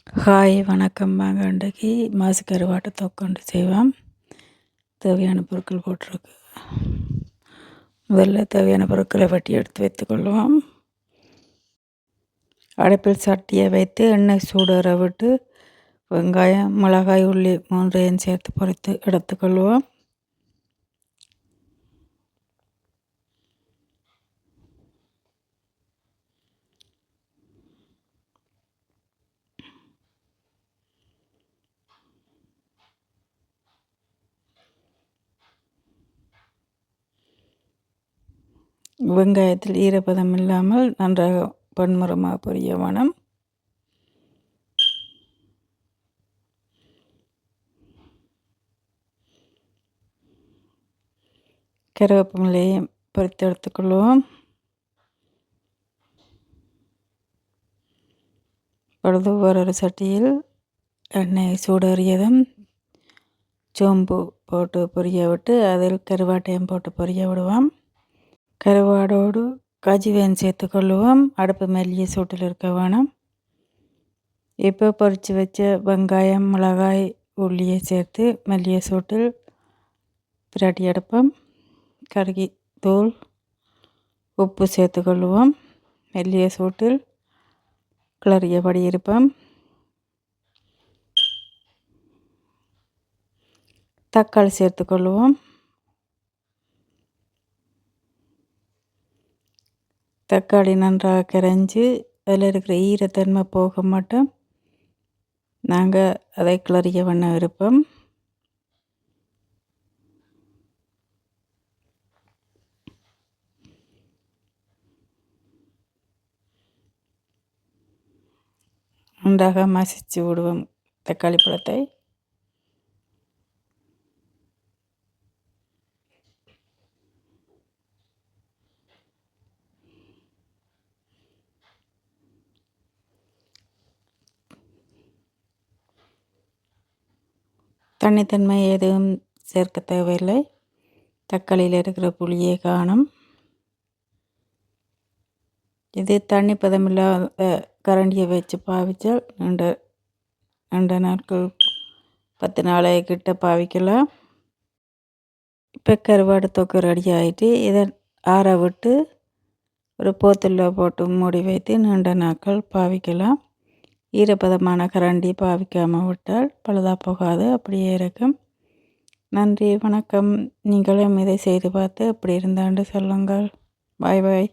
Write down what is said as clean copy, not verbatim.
Hi வணக்கம். வாங்க இன்றைக்கு மாசு கருவாட்டு தொக்கொண்டு செய்வோம். தேவையான பொருட்கள் போட்டிருக்கு. முதல்ல தேவையான பொருட்களை வெட்டி எடுத்து வைத்துக்கொள்வோம். அடுப்பில் சட்டியை வைத்து எண்ணெய் சூடேற விட்டு வெங்காயம், மிளகாய், உள்ளி மூன்றையும் சேர்த்து பொரித்து எடுத்துக்கொள்வோம். வெங்காயத்தில் ஈரப்பதம் இல்லாமல் நன்றாக பொன்முறமாக பொரிய வேணும். கருவேப்பிலையும் பொரித்து எடுத்துக்கொள்வோம். பொழுது ஒரு சட்டியில் எண்ணெய் சூடேறியதும் சோம்பு போட்டு பொரிய விட்டு அதில் கருவாட்டையும் போட்டு பொரிய விடுவோம். கருவாடோடு கஜுவையும் சேர்த்துக்கொள்ளுவோம். அடுப்பு மெல்லிய சூட்டில் இருக்க வேணும். இப்போ பொரித்து வச்ச வெங்காயம், மிளகாய், உள்ளியை சேர்த்து மெல்லிய சூட்டில் பிரட்டி எடுப்போம். கருகி தூள், உப்பு சேர்த்துக்கொள்ளுவோம். மெல்லிய சூட்டில் கிளறியபடி இருப்போம். தக்காளி சேர்த்துக்கொள்ளுவோம். தக்காளி நன்றாக கரைஞ்சி அதில் இருக்கிற ஈரத்தன்மை போக மட்டும் நாங்கள் அதை கிளறிய வண்ணம் இருப்போம். நன்றாக மசிச்சு விடுவோம் தக்காளி பழத்தை. தண்ணித்தன்மை எதுவும் சேர்க்க தேவையில்லை. தக்காளியில் இருக்கிற புளியை காணும். இது தண்ணி பதமில்லாத கரண்டியை வச்சு பாவிச்சால் நீண்ட நாட்கள் 10 நாளைக்கிட்ட பாவிக்கலாம். இப்போ கருவாடு தொக்கு ரெடி ஆகிட்டு இதை ஆற விட்டு ஒரு போத்தலில் போட்டு மூடி வைத்து நீண்ட நாட்கள் பாவிக்கலாம். ஈரப்பதமான கரண்டி பாவிக்காமல் விட்டால் பழுதாக போகாது, அப்படியே இருக்கும். நன்றி, வணக்கம். நீங்களும் இதை செய்து பார்த்து எப்படி இருந்தான்னு சொல்லுங்கள். பாய் பாய்.